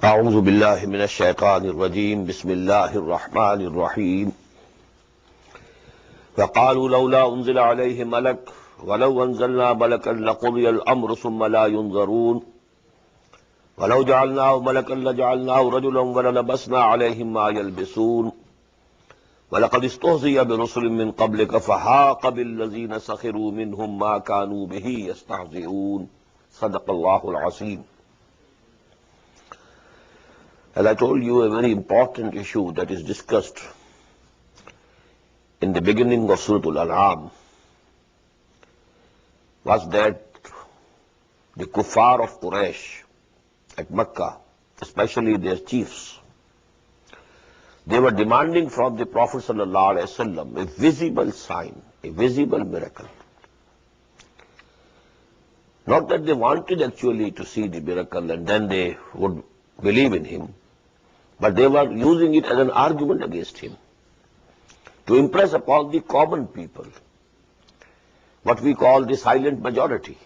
أعوذ بالله من الشيطان الرجيم بسم الله الرحمن الرحيم فقالوا لولا أنزل عليه ملك ولو أنزلنا ملكا لقضي الأمر ثم لا ينظرون ولو جعلناه ملكا لجعلناه رجلا وللبسنا عليهم ما يلبسون ولقد استهزئ برسل من قبلك فحاق بالذين سخروا منهم ما كانوا به يستهزئون صدق الله العظيم. As I told you, a very important issue that is discussed in the beginning of Surah Al-An'am was that the kuffar of Quraysh at Mecca, especially their chiefs, they were demanding from the Prophet ﷺ a visible sign, a visible miracle. Not that they wanted actually to see the miracle and then they would believe in him, but they were using it as an argument against him, to impress upon the common people, what we call the silent majority,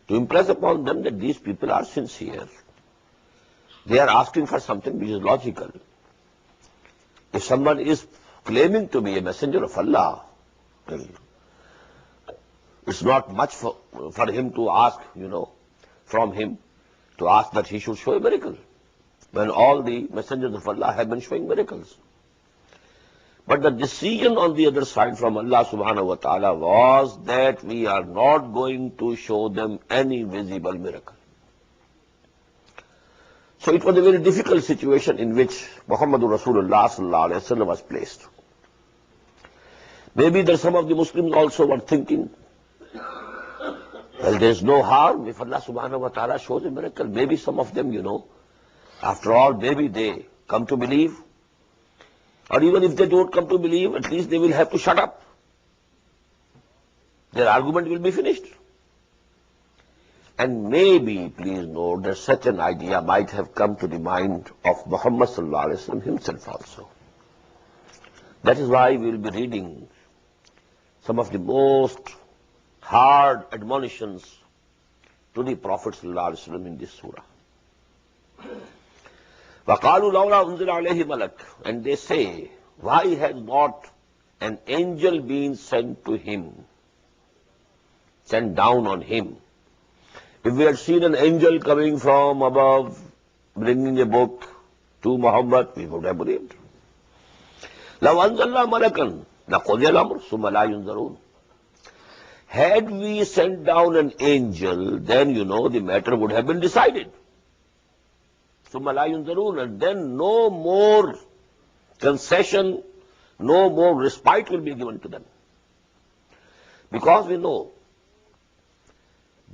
to impress upon them that these people are sincere. They are asking for something which is logical. If someone is claiming to be a messenger of Allah, well, it's not much for him to ask, from him, to ask that he should show a miracle, when all the messengers of Allah have been showing miracles. But the decision on the other side from Allah subhanahu wa ta'ala was that we are not going to show them any visible miracle. So it was a very difficult situation in which Muhammadur Rasulullah sallallahu alayhi wa sallam was placed. Maybe that some of the Muslims also were thinking, well, there is no harm if Allah subhanahu wa ta'ala shows a miracle. Maybe some of them, after all, maybe they come to believe. Or even if they don't come to believe, at least they will have to shut up. Their argument will be finished. And maybe, please note, that such an idea might have come to the mind of Muhammad sallallahu alaihi wasallam himself also. That is why we will be reading some of the most hard admonitions to the Prophet sallallahu alaihi wasallam in this surah. وَقَالُوا لَوْلَا أُنزِلَ عَلَيْهِ مَلَكٌ, and they say, why has not an angel been sent to him, sent down on him? If we had seen an angel coming from above, bringing a book to Muhammad, we would have believed. لَوْ أَنزَلْنَا مَلَكًا لَقُضِيَ الْأَمْرُ ثُمَّ لَا يُنظَرُونَ. Had we sent down an angel, then, the matter would have been decided. ثُمَّ لَا يُنظَرُونَ, and then no more concession, no more respite will be given to them. Because we know,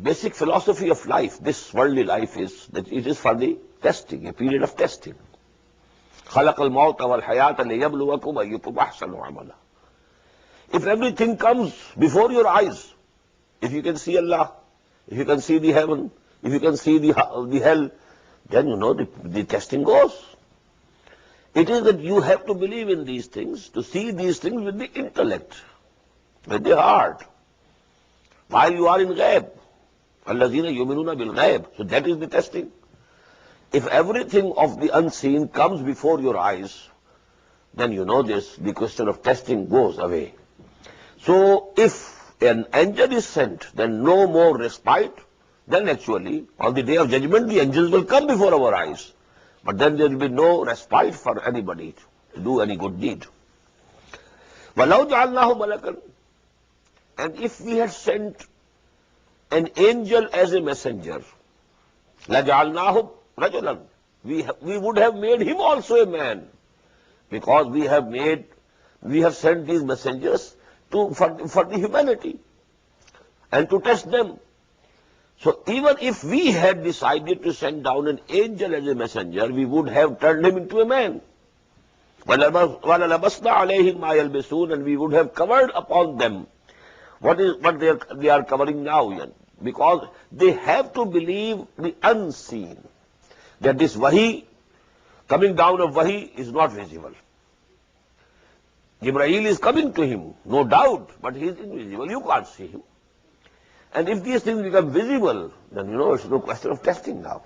basic philosophy of life, this worldly life, is that it is for the testing, a period of testing. خَلَقَ الْمَوْتَ وَالْحَيَاةَ لِيَبْلُوَكُمْ أَيُّكُمْ أَحْسَنُ عَمَلًا. If everything comes before your eyes, if you can see Allah, if you can see the heaven, if you can see the hell, then the testing goes. It is that you have to believe in these things, to see these things with the intellect, with the heart, while you are in ghaib. الَّذِينَ يُؤْمِنُونَ بِالْغَيْبِ. So that is the testing. If everything of the unseen comes before your eyes, then the question of testing goes away. So if an angel is sent, then no more respite. Then actually, on the day of judgment, the angels will come before our eyes. But then there will be no respite for anybody to do any good deed. وَلَوْ جَعَلْنَاهُ مَلَكًا, and if we had sent an angel as a messenger, لَجَعَلْنَاهُ رَجُلًا, we would have made him also a man. Because we have sent these messengers for the humanity and to test them. So even if we had decided to send down an angel as a messenger, we would have turned him into a man. وَلَلَبَسْنَا عَلَيْهِمْ مَا يَلْبِسُونَ, and we would have covered upon them what they are covering now. Because they have to believe the unseen, that this wahi, coming down of wahi, is not visible. Jibreel is coming to him, no doubt, but he is invisible. You can't see him. And if these things become visible, then it's no question of testing now.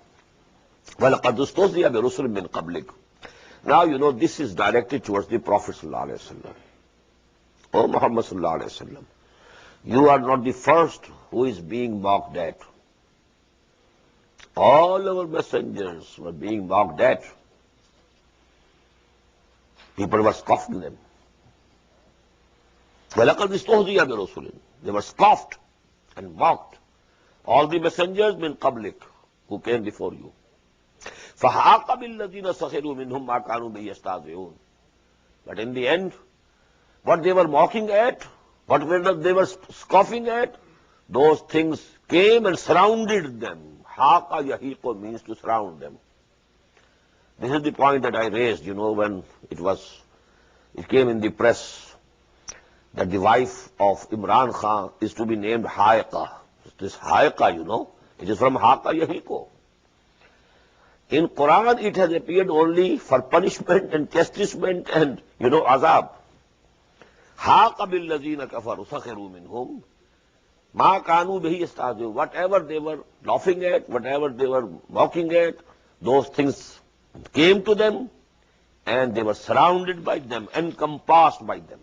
وَلَقَدْ اسْتُهْزِئَ بِرُسُلٍ مِّن قَبْلِكَ. Now you know this is directed towards the Prophet sallallahu alaihi wasallam. O Muhammad sallallahu alaihi wasallam, you are not the first who is being mocked at. All our messengers were being mocked at. People were scoffing them. وَلَقَدْ اسْتُهْزِئَ بِرُسُلٍ. They were scoffed and mocked. All the messengers min qablik, who came before you. فَحَاقَ بِالَّذِينَ سَخِرُوا مِنْهُمْ مَا كَانُوا بِهِ يَسْتَهْزِئُونَ. But in the end, what they were mocking at, what they were scoffing at, those things came and surrounded them. Haqa yahiqo means to surround them. This is the point that I raised, when it came in the press that the wife of Imran Khan is to be named Haiqa. This Haiqa, it is from Haqa yahiqo. In Quran, it has appeared only for punishment and chastisement and, azab. Haqa billazina kafaru sakhiru minhum ma kanu bihi yastahzi'un. Whatever they were laughing at, whatever they were mocking at, those things came to them and they were surrounded by them, encompassed by them.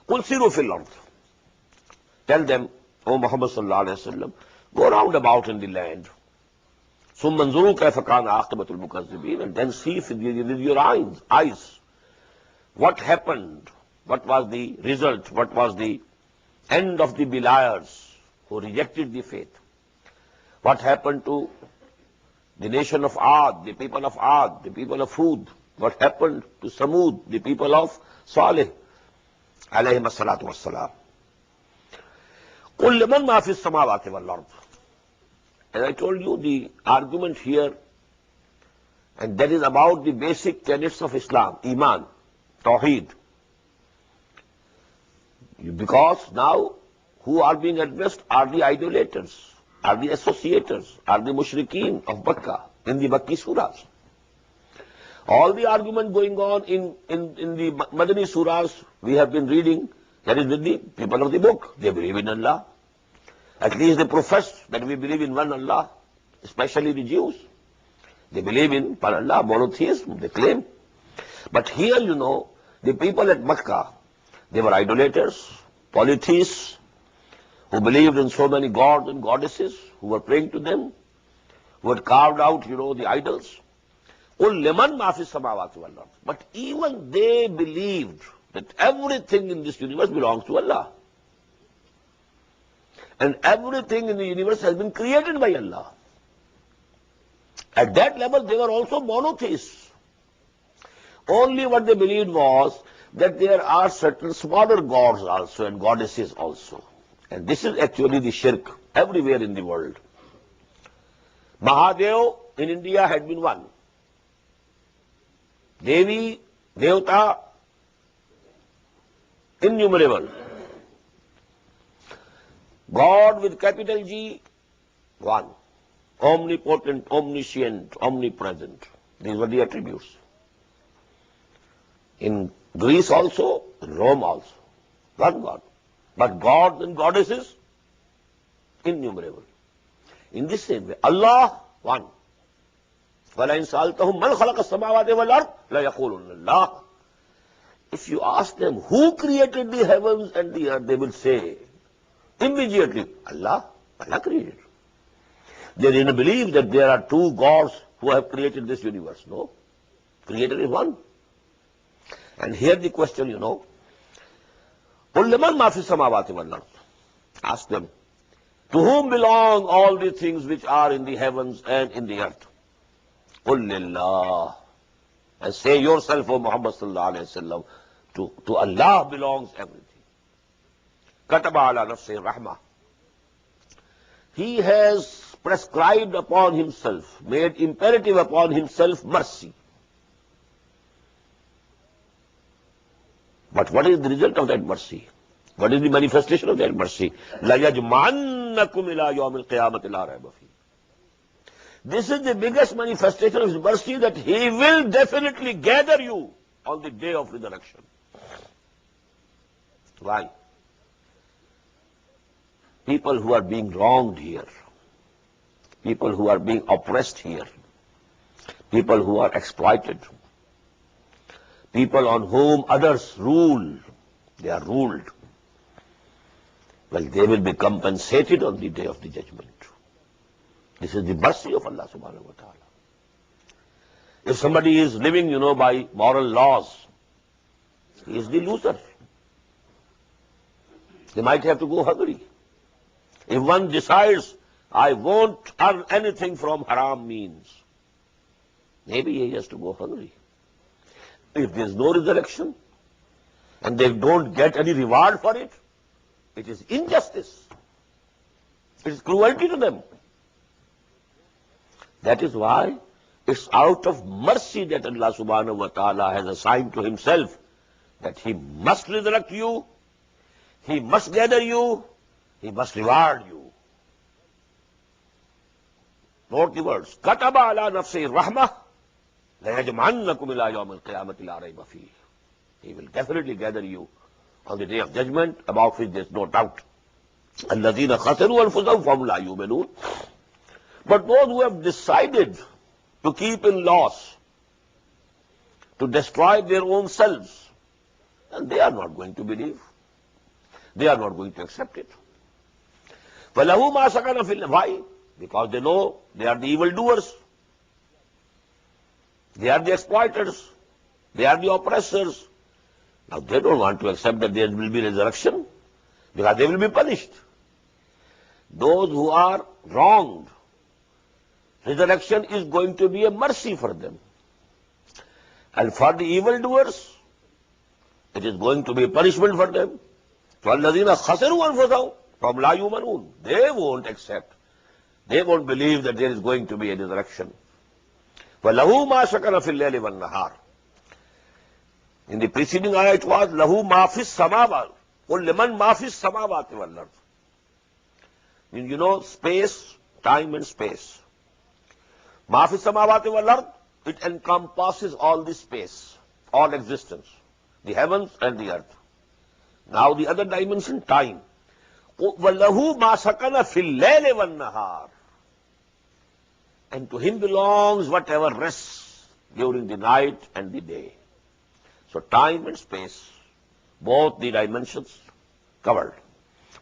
Qul siru fil ard. Tell them, O Muhammad sallallahu alaihi wasallam, go round about in the land. ثُمَّ انظُرُوا كَيْفَ كَانَ عَاقِبَةُ الْمُكَذِّبِينَ. And then see with your eyes what happened, what was the result, what was the end of the beliers who rejected the faith. What happened to the nation of Ad, the people of Ad, the people of Hud. What happened to Samud, the people of Salih, alayhim as-salatu was-salam. قُلْ لِمَنْ مَا فِي السَّمَاوَاتِ وَالْأَرْضِ. As I told you, the argument here, and that is about the basic tenets of Islam, Iman, Tawheed. Because now, who are being addressed are the idolaters, are the associators, are the mushrikeen of Makkah, in the Makki surahs. All the argument going on in the Madani surahs we have been reading, that is with the people of the book. They believe in Allah. At least they profess that we believe in one Allah, especially the Jews. They believe in one Allah, monotheism, they claim. But here, the people at Makkah, they were idolaters, polytheists, who believed in so many gods and goddesses, who were praying to them, who had carved out, the idols. قُلْ لِمَنْ مَا فِي السَّمَاوَاتِ وَالْأَرْضِ. But even they believed that everything in this universe belongs to Allah. And everything in the universe has been created by Allah. At that level, they were also monotheists. Only what they believed was that there are certain smaller gods also and goddesses also. And this is actually the shirk everywhere in the world. Mahadev in India had been one. Devi, Devta, innumerable. God with capital G, one. Omnipotent, omniscient, omnipresent. These were the attributes. In Greece also, in Rome also. One God. But gods and goddesses, innumerable. In this same way, Allah, one. وَلَئِنْ سَأَلْتَهُمْ مَنْ خَلَقَ السَّمَاوَاتِ وَالْأَرْضَ لَيَقُولُنَّ اللَّهُ. If you ask them who created the heavens and the earth, they will say immediately, Allah. Allah created. They didn't believe that there are two gods who have created this universe. No. Creator is one. And here the question, قُلْ لِمَنْ مَا فِي السَّمَاوَاتِ وَالْأَرْضِ. Ask them, to whom belong all the things which are in the heavens and in the earth? قُلْ لِلَّهِ. And say yourself, O Muhammad sallallahu alayhi wa sallam, to Allah belongs everything. كَتَبَ عَلَى نَفْسِهِ الرَّحْمَةِ. He has prescribed upon himself, made imperative upon himself mercy. But what is the result of that mercy? What is the manifestation of that mercy? لَيَجْمَعَنَّكُمْ إِلَىٰ يَوْمِ الْقِيَامَةِ لَا رَيْبَ فِيهِ. This is the biggest manifestation of his mercy, that he will definitely gather you on the day of resurrection. Why? People who are being wronged here, people who are being oppressed here, people who are exploited, people on whom others rule, they are ruled. Well, they will be compensated on the day of the judgment. This is the mercy of Allah subhanahu wa ta'ala. If somebody is living, by moral laws, he is the loser. They might have to go hungry. If one decides, I won't earn anything from haram means, maybe he has to go hungry. If there is no resurrection and they don't get any reward for it, it is injustice. It is cruelty to them. That is why it's out of mercy that Allah subhanahu wa ta'ala has assigned to himself that he must resurrect you, he must gather you, he must reward you. Note the words. Kataba ala nafsi rahmah la yajma'annakum ila yawm al-qiyamati la rayba fihi. He will definitely gather you on the day of judgment, about which there is no doubt. Alladhina khasiru anfusahum fahum la yu'minun. But those who have decided to keep in loss, to destroy their own selves, and they are not going to believe. They are not going to accept it. فَلَهُ مَا سَكَنَ فِي Why? Because they know they are the evildoers. They are the exploiters. They are the oppressors. Now they don't want to accept that there will be resurrection because they will be punished. Those who are wronged, resurrection is going to be a mercy for them. And for the evildoers, it is going to be a punishment for them. فَالَّذِينَ خَسِرُوا أَنفُسَهُمْ فَهُمْ لَا يُؤْمِنُونَ. They won't accept. They won't believe that there is going to be a resurrection. وَلَهُ مَا سَكَنَ فِي اللَّيْلِ وَالنَّهَارِ. In the preceding ayah it was لَهُ مَا فِي السَّمَاوَاتِ قُلْ لِمَنْ مَا فِي السَّمَاوَاتِ وَالْأَرْضِ. Space, time and space. مَا فِي السَّمَاوَاتِ وَالْأَرْضِ, it encompasses all the space, all existence, the heavens and the earth. Now the other dimension, time. وَلَهُ مَا سَكَنَ فِي اللَّيْلِ وَالنَّهَارِ. And to him belongs whatever rests during the night and the day. So time and space, both the dimensions covered.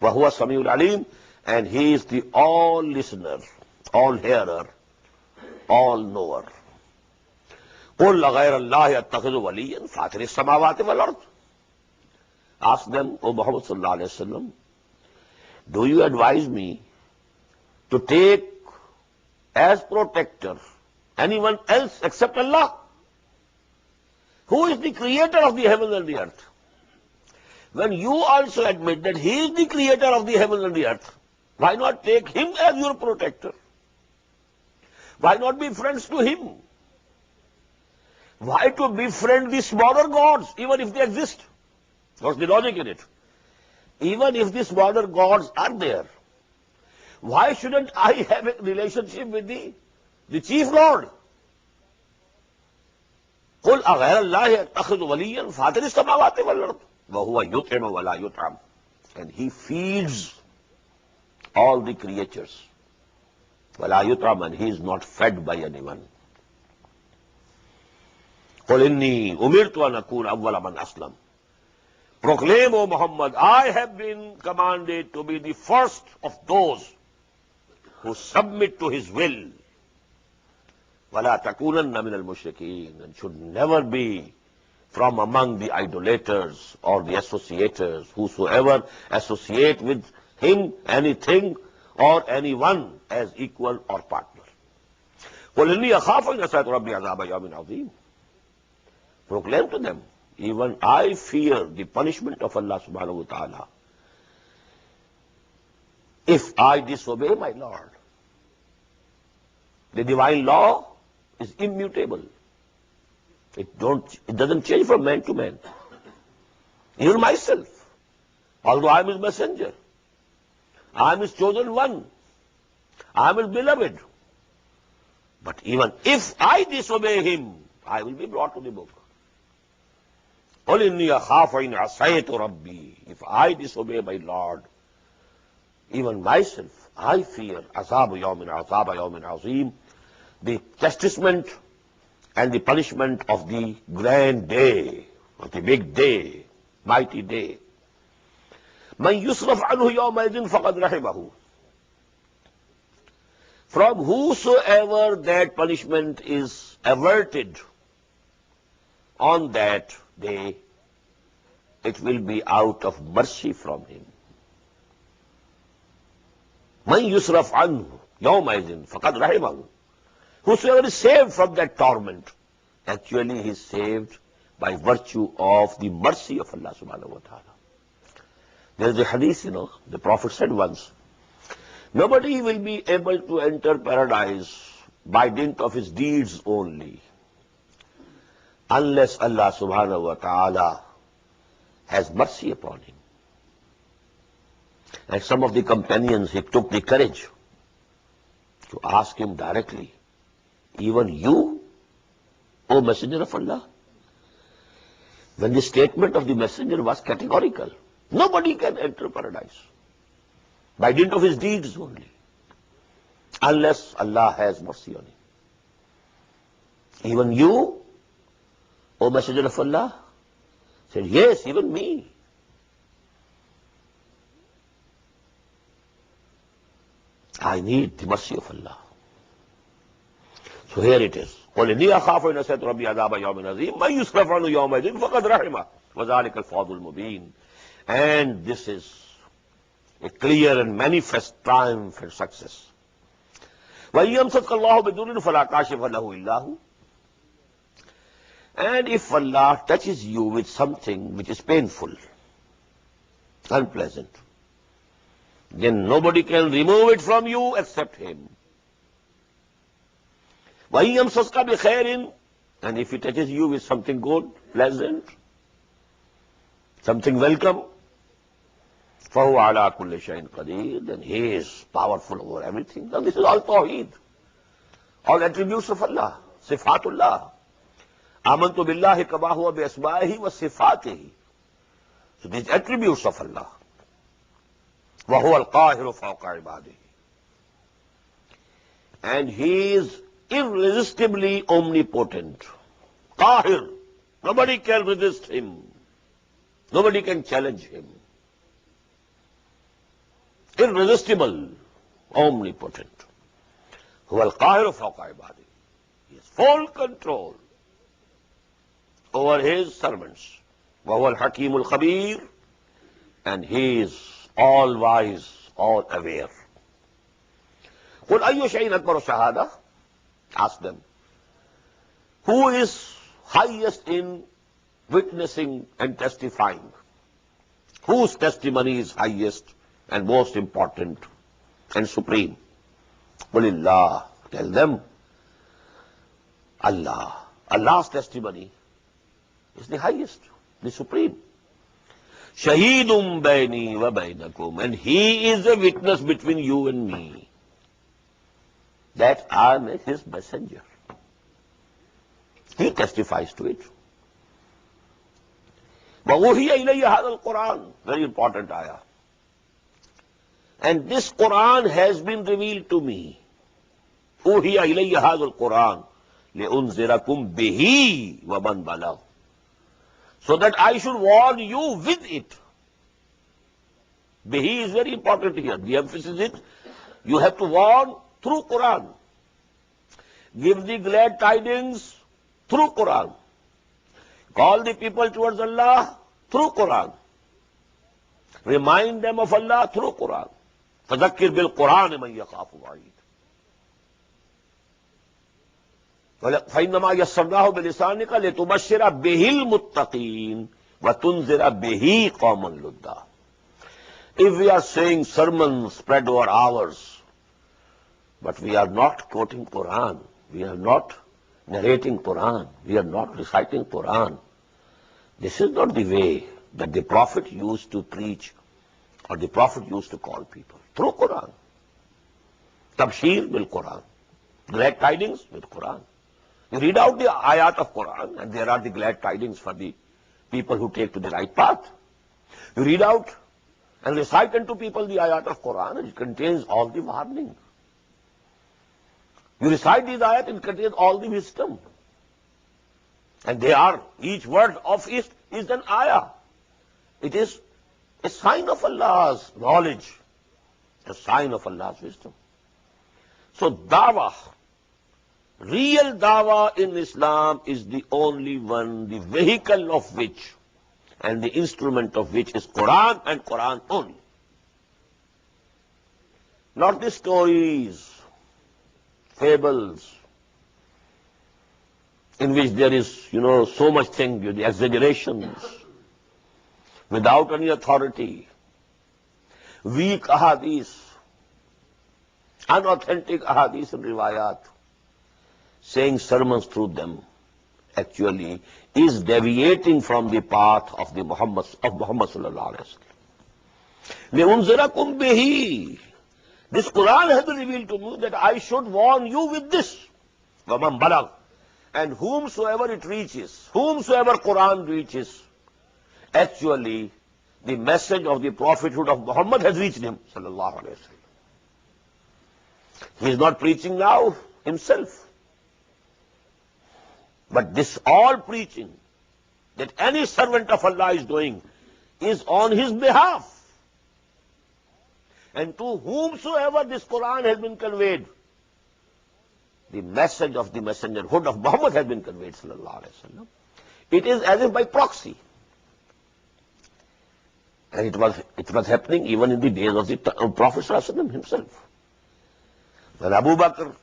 وَهُوَ السَّمِيعُ الْعَلِيمُ. And he is the all listener, all hearer, all knower. قُلْ غَيْرَ اللَّهِ أَتَّخِذُ وَلِيًّا فَاطِرِ السَّمَاوَاتِ وَالْأَرْضِ. Ask them, O Muhammad sallallahu alayhi wa sallam, do you advise me to take as protector anyone else except Allah, who is the creator of the heaven and the earth? When you also admit that he is the creator of the heaven and the earth, why not take him as your protector? Why not be friends to him? Why to befriend the smaller gods, even if they exist? What's the logic in it? Even if the smaller gods are there, why shouldn't I have a relationship with the chief Lord? قُلْ أَغَيْرَ اللَّهِ أَتَّخِذُ وَلِيًّا فَاطِرِ السَّمَاوَاتِ وَالْأَرْضِ وَهُوَ يُطْعِمُ وَلَا يُطْعَمُ. And he feeds all the creatures. وَلَا يُطْعَمُ. And he is not fed by anyone. قُلْ إِنِّي أُمِرْتُ أَنْ أَكُونَ أَوَّلَ مَنْ أَسْلَمَ. Proclaim, O Muhammad, I have been commanded to be the first of those who submit to his will. وَلَا تَكُونَنَّ مِنَ الْمُشْرِكِينَ. And should never be from among the idolaters or the associators, whosoever associate with him anything or anyone as equal or partner. قُلْ إِنِّي أَخَافُ إِنْ عَصَيْتُ رَبِّي عَذَابَ يَوْمٍ عَظِيمٍ. Proclaim to them, even I fear the punishment of Allah subhanahu wa ta'ala if I disobey my Lord. The divine law is immutable. It doesn't change from man to man. Even myself, although I am his messenger, I am his chosen one, I am his beloved, but even if I disobey him, I will be brought to the book. قُلْ إِنِّي أَخَافُ إِنْ عَصَيْتُ رَبِّي. If I disobey my Lord, even myself, I fear azab yawmin azim, the chastisement and the punishment of the grand day, of the big day, mighty day. Man yusraf anhu yawmaidin faqad rahimahu. From whosoever that punishment is averted on that day, it will be out of mercy from him. Man yusraf anhu yawmaidin faqad rahimahu. Whosoever is saved from that torment, actually he is saved by virtue of the mercy of Allah subhanahu wa ta'ala. There is a hadith, the Prophet said once, nobody will be able to enter paradise by dint of his deeds only, unless Allah subhanahu wa ta'ala has mercy upon him. And some of the companions, he took the courage to ask him directly, even you, O Messenger of Allah? When the statement of the Messenger was categorical, nobody can enter paradise by dint of his deeds only, unless Allah has mercy on him. Even you, O Messenger of Allah? Said, yes, even me. I need the mercy of Allah. So here it is. قُلْ إِنِّي أَخَافُ إِنْ أَسَيْتُ رَبِّي عَذَابَ يَوْمٍ عَظِيمٍ مَنْ يُصْرَفْ عَنْهُ يَوْمَئِذٍ فَقَدْ رَحِمَهُ وَذَلِكَ الْفَوْزُ الْمُبِينُ. And this is a clear and manifest triumph and success. وَإِنْ يَمْسَسْكَ اللَّهُ بِضُرٍّ فَلَا كَاشِفَ لَهُ إِلَّا هُوَ. And if Allah touches you with something which is painful, unpleasant, then nobody can remove it from you except Him. وَإِنْ يَمْسَسْكَ بِخَيْرٍ. And if He touches you with something good, pleasant, something welcome, فَهُوَ عَلَىٰ كُلِّ شَيْءٍ قَدِيرٌ. Then He is powerful over everything. Now this is all Tawheed, all attributes of Allah, Sifatullah. Amantu billahi kama huwa bi asma'ihi wa sifatihi. So these attributes of Allah. Wa huwa al-qahiru fawqa ibadihi. And He is irresistibly omnipotent. Qahir. Nobody can resist Him. Nobody can challenge Him. Irresistible, omnipotent. Huwa al-qahiru fawqa ibadihi. He has full control over His servants. وَهُوَ الْحَكِيمُ الْخَبِيرُ. And He is all wise, all aware. قُلْ أَيُّ شَيْءٍ أَكْبَرُ شَهَادَةً. Ask them, who is highest in witnessing and testifying? Whose testimony is highest and most important and supreme? قُلِ اللَّهُ. Tell them, Allah. Allah's testimony is the highest, the supreme. Shahidum bayni wa baynakum. And He is a witness between you and me, that I am His messenger. He testifies to it. وَأُوحِيَ إِلَيَّ هَذَا الْقُرْآنُ. Very important ayah. And this Quran has been revealed to me. أُوحِيَ إِلَيَّ هَذَا الْقُرْآنُ لِأُنذِرَكُمْ بِهِ وَمَنْ بَلَغَ. So that I should warn you with it. Bihi is very important here. The emphasis is, you have to warn through Quran. Give the glad tidings through Quran. Call the people towards Allah through Quran. Remind them of Allah through Quran. فَذَكِّرْ بِالْقُرْآنِ مَنْ يَخَافُ وَعِيدٍ. فَإِنَّمَا يَسَّرْنَاهُ بِلِسَانِكَ لِتُبَشِّرَ بِهِ الْمُتَّقِينَ وَتُنذِرَ بِهِ قَوْمًا لُدًّا. If we are saying sermons spread over hours, but we are not quoting Quran, we are not narrating Quran, we are not reciting Quran, this is not the way that the Prophet used to preach or the Prophet used to call people. Through Quran. Tabshir bil Quran. Glad tidings with Quran. You read out the ayat of Quran and there are the glad tidings for the people who take to the right path. You read out and recite unto people the ayat of Quran, and it contains all the warning. You recite these ayat, it contains all the wisdom. And they are, each word of it is an ayah. It is a sign of Allah's knowledge, a sign of Allah's wisdom. So dawah, real dawah in Islam is the only one, the vehicle of which and the instrument of which is Quran and Quran only. Not the stories, fables, in which there is, so much thing, the exaggerations, without any authority, weak ahadith, unauthentic ahadith and riwayat, saying sermons through them, actually is deviating from the path of Muhammad sallallahu alaihi wasallam. لِأُنْزِرَكُمْ بِهِ. This Quran has been revealed to me that I should warn you with this. وَمَنْ بَلَغْ. And whomsoever it reaches, whomsoever Quran reaches, actually the message of the prophethood of Muhammad has reached him sallallahu alaihi wasallam. He is not preaching now himself. But this all preaching that any servant of Allah is doing is on his behalf. And to whomsoever this Quran has been conveyed, the message of the messengerhood of Muhammad has been conveyed, sallallahu alaihi wasallam. It is as if by proxy. And it was happening even in the days of the Prophet sallallahu alaihi wasallam himself. When Abu Bakr,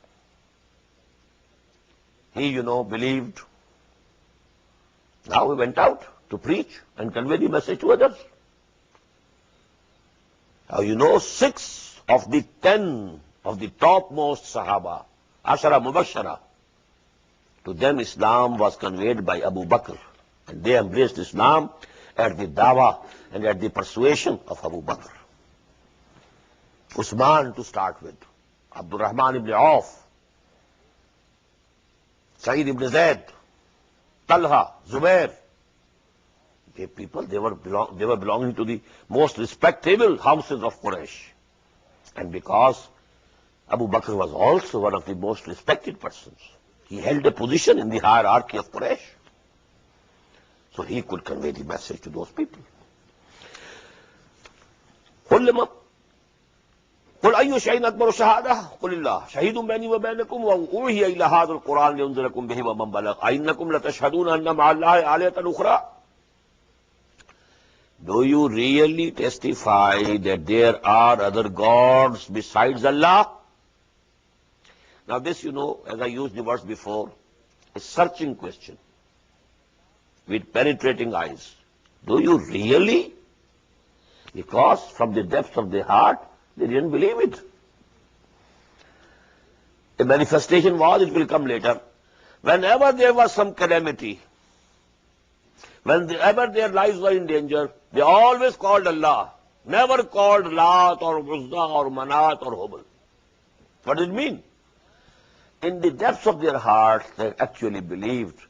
he, believed. Now he went out to preach and convey the message to others. Now 6 of the 10 of the topmost Sahaba, Ashara Mubashara, to them Islam was conveyed by Abu Bakr. And they embraced Islam at the dawah and at the persuasion of Abu Bakr. Usman to start with, Abdul Rahman ibn Auf, Sa'id ibn Zayd, Talha, Zubair. They people, they were belonging to the most respectable houses of Quraysh. And because Abu Bakr was also one of the most respected persons, he held a position in the hierarchy of Quraysh. So he could convey the message to those people. قل أي شيء أكبر شهادة قل الله شهيد بيني وبينكم وأوحي إلى هذا القرآن لينذركم به ومن بلغ أئنكم لتشهدون أن مع الله آلهة أخرى. Do you really testify that there are other gods besides Allah? Now this, as I used the words before, a searching question with penetrating eyes. Do you really? Because from the depths of their heart, they didn't believe it. A manifestation was, it will come later. Whenever there was some calamity, whenever their lives were in danger, they always called Allah. Never called Lat or Uzza or Manat or Hubal. What does it mean? In the depths of their hearts, they actually believed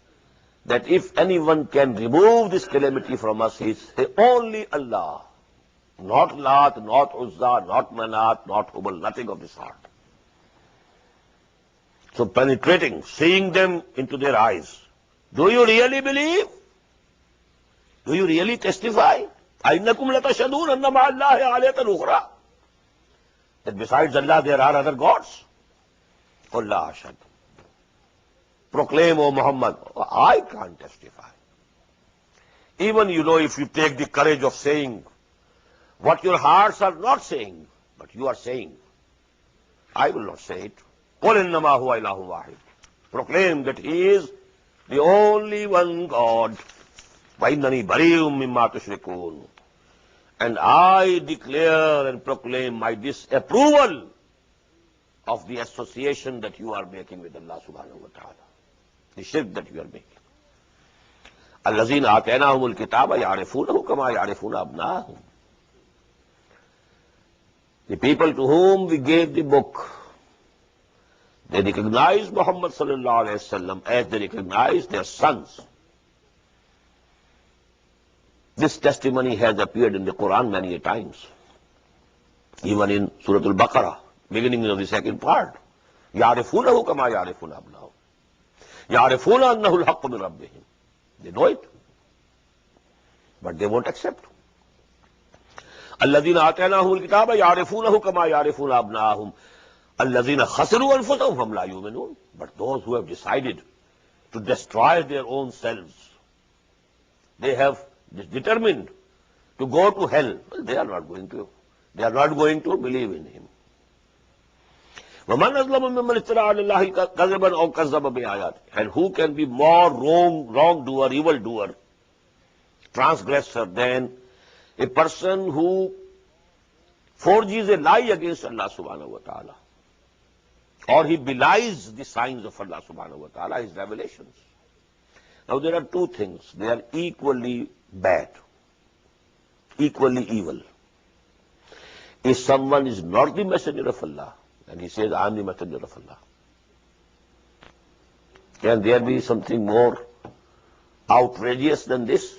that if anyone can remove this calamity from us, he is only Allah. Not Lat, not Uzza, not Manat, not Hubal, nothing of this sort. So penetrating, seeing them into their eyes. Do you really believe? Do you really testify? أَإِنَّكُمْ لَتَشْهَدُونَ أَنَّ مَعَ اللَّهِ آلِهَةً أُخْرَى. That besides Allah there are other gods? قُلْ لَا أَشْهَدُ. Proclaim, O Muhammad, I can't testify. Even, if you take the courage of saying what your hearts are not saying, but you are saying, I will not say it. قُلْ إِنَّمَا هُوَ إِلَهٌ وَاحِدٌ. Proclaim that He is the only one God. وَإِنَّنِي بَرِيءٌ مِّمَّا تُشْرِكُونَ. And I declare and proclaim my disapproval of the association that you are making with Allah subhanahu wa ta'ala. The shirk that you are making. الَّذِينَ آتَيْنَاهُمُ الْكِتَابَ يَعْرِفُونَهُ كَمَا يَعْرِفُونَ أَبْنَاءَهُمْ. The people to whom we gave the book, they recognize Muhammad sallallahu alayhi wasallam as they recognize their sons. This testimony has appeared in the Quran many times. Even in Surah Al-Baqarah, beginning of the second part, يَعْرِفُونَهُ كَمَا يَعْرِفُونَ أَبْنَاءَهُمْ يَعْرِفُونَ أَنَّهُ الْحَقُّ مِنْ رَبِّهِمْ. They know it, but they won't accept. الَّذِينَ آتَيْنَاهُمُ الْكِتَابَ يَعْرِفُونَهُ كَمَا يَعْرِفُونَ أَبْنَاءَهُمْ الَّذِينَ خَسِرُوا أَنفُسَهُمْ فَهُمْ لَا يُؤْمِنُونَ. But those who have decided to destroy their own selves, they have determined to go to hell, well, they are not going to. They are not going to believe in him. وَمَنْ أَظْلَمُ مِمَّنِ افْتَرَىٰ عَلَى اللَّهِ كَذِبًا أَوْ كَذَّبَ بِآيَاتِهِ. And who can be more wrongdoer, evildoer, transgressor than a person who forges a lie against Allah subhanahu wa ta'ala, or he belies the signs of Allah subhanahu wa ta'ala, his revelations. Now there are two things. They are equally bad, equally evil. If someone is not the messenger of Allah, and he says, I am the messenger of Allah, can there be something more outrageous than this?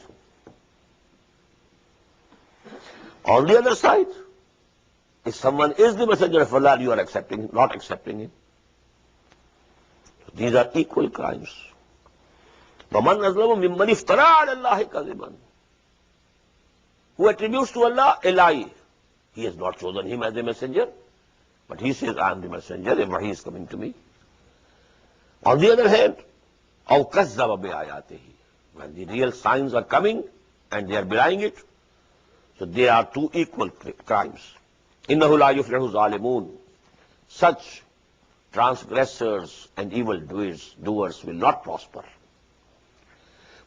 On the other side, if someone is the messenger of Allah, you are accepting him, not accepting him. These are equal crimes. وَمَنْ أَظْلَمُ مِمَّنِ افْتَرَىٰ عَلَى اللَّهِ كَذِبًا. Who attributes to Allah a lie. He has not chosen him as a messenger, but he says, I am the messenger, and he is coming to me. On the other hand, أَوْ كَذَّبَ بِآيَاتِهِ. When the real signs are coming and they are belying it, so they are two equal crimes. إِنَّهُ لَا يُفْلِحُ الظَّالِمُونَ. Such transgressors and evil doers will not prosper.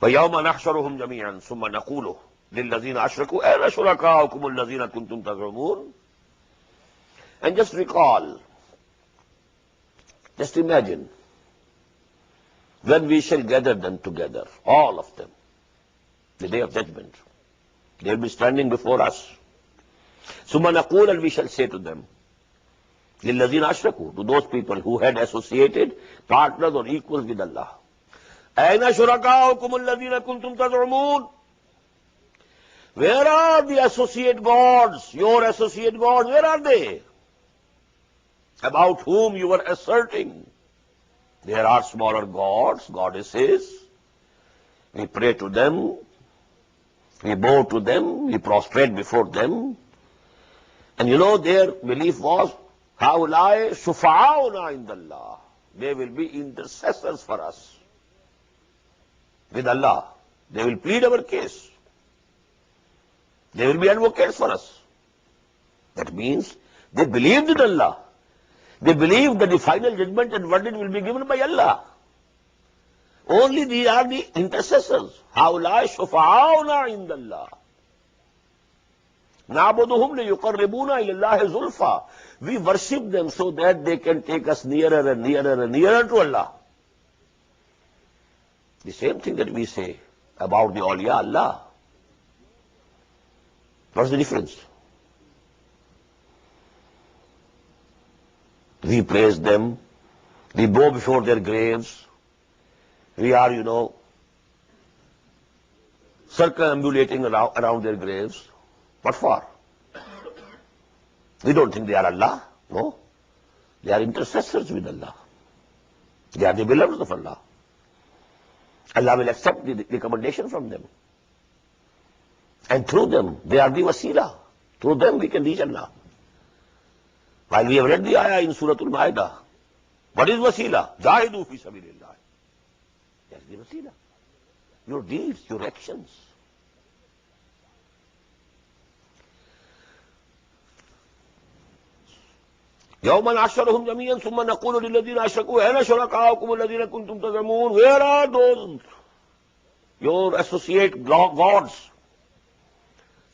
وَيَوْمَ نَحْشَرُهُمْ جَمِيعًا ثُمَّ نَقُولُ لِلَّذِينَ أَشْرَكُوا أَيْنَ شُرَكَاؤُكُمُ الَّذِينَ كُنتُمْ تَزْعُمُونَ. And just recall, just imagine, when we shall gather them together, all of them, the day of judgment, they will be standing before us. ثُمَّ نَقُولُ, and we shall say to them, لِلَّذِينَ أَشْرَكُوا, to those people who had associated, partners or equals with Allah. أَيْنَ شُرَكَاؤُكُمُ الَّذِينَ كُنْتُمْ تَزْعُمُونَ. Where are the associate gods, your associate gods, where are they? About whom you were asserting. There are smaller gods, goddesses. We pray to them, we bow to them, we prostrate before them. And you know their belief was, هَؤُلَاءِ شُفَعَاؤُنَا عِنْدَ اللَّهِ. They will be intercessors for us with Allah. They will plead our case. They will be advocates for us. That means they believed in Allah. They believed that the final judgment and verdict will be given by Allah. Only these are the intercessors. هَؤُلَاءِ شُفَعَاؤُنَا عِنْدَ اللَّهِ نَعْبُدُهُمْ لِيُقَرِّبُونَا إِلَى اللَّهِ زُلْفَى. We worship them so that they can take us nearer and nearer and nearer to Allah. The same thing that we say about the awliya Allah. What's the difference? We praise them, we bow before their graves, we are, circumambulating around their graves. What for? We don't think they are Allah. No. They are intercessors with Allah. They are the beloveds of Allah. Allah will accept the recommendation from them. And through them, they are the wasila. Through them we can reach Allah. While we have read the ayah in Surah Al-Ma'idah, what is wasila? Jahidu fi sabilillah. That's the wasila. Your deeds, your actions. يَوْمَ نَحْشَرُهُمْ جَمِيعًا ثُمَّ نَقُولُ لِلَّذِينَ أَشْرَكُوا أَيْنَ شُرَكَاؤُكُمُ الَّذِينَ كُنْتُمْ تَزْعُمُونَ. Where are those, your associate gods?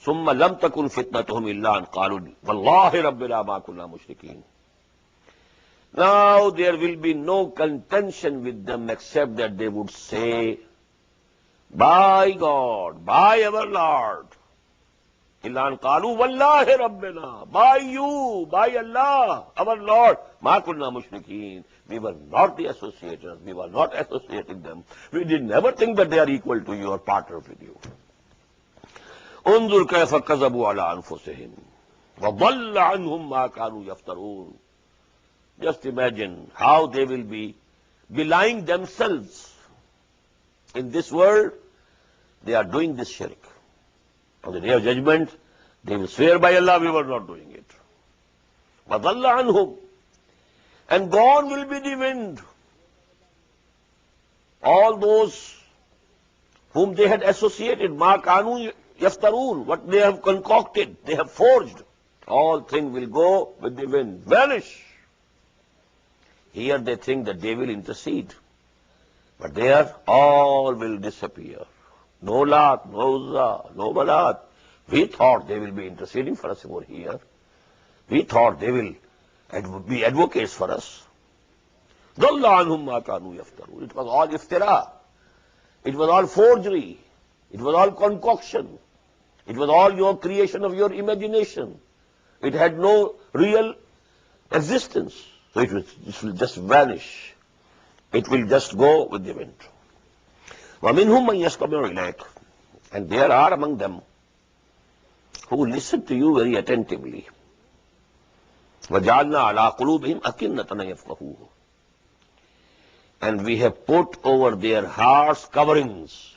ثُمَّ لَمْ تَكُنْ فِتْنَتُهُمْ إِلَّا أَنْ قَالُوا وَاللَّهِ رَبِّنَا مَا كُنَّا مُشْرِكِينَ. Now there will be no contention with them except that they would say, by God, by our Lord, إِلَّا أَنْ قَالُوا وَاللَّهِ رَبِّنَا, by you, by Allah, our Lord, مَا كُنَّا مُشْرِكِينَ. We were not the associators, we were not associating them. We did never think that they are equal to you or partners with you. انظر كيف كذبوا على أنفسهم. وَضَلَّ عَنْهُمْ مَا كَانُوا يَفْتَرُونَ. Just imagine how they will be belying themselves. In this world, they are doing this shirk. On the day of judgment, they will swear by Allah, we were not doing it. وَضَلَّ عَنْهُمْ. And gone will be the wind. All those whom they had associated, مَا كَانُوا يَفْتَرُونَ, what they have concocted, they have forged, all things will go with the wind, vanish. Here they think that they will intercede, but there all will disappear. No Lat, no Uzza, no Manat. We thought they will be interceding for us over here. We thought they will be advocates for us. ضَلَّ عَنْهُمْ مَا كَانُوا يَفْتَرُونَ. It was all iftira. It was all forgery. It was all concoction. It was all your creation of your imagination. It had no real existence. So it will just vanish. It will just go with the wind. وَمِنْهُمْ مَنْ يَسْتَمِعُ إِلَيْكَ. And there are among them who listen to you very attentively. وَجَعَلْنَا عَلَىٰ قُلُوبِهِمْ أَكِنَّةً أَن يَفْقَهُوهُ. And we have put over their hearts coverings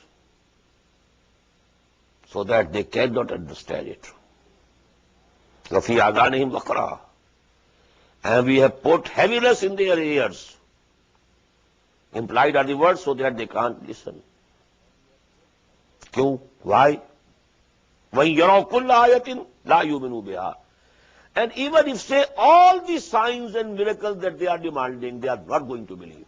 so that they cannot understand it. وَفِي آذَانِهِمْ وَقْرًا. And we have put heaviness in their ears. Implied are the words so that they can't listen. Kyun? Why? وَإِن يَرَوْا كُلَّ آيَةٍ لَا يُؤْمِنُوا بِهَا. And even if say all the signs and miracles that they are demanding, they are not going to believe.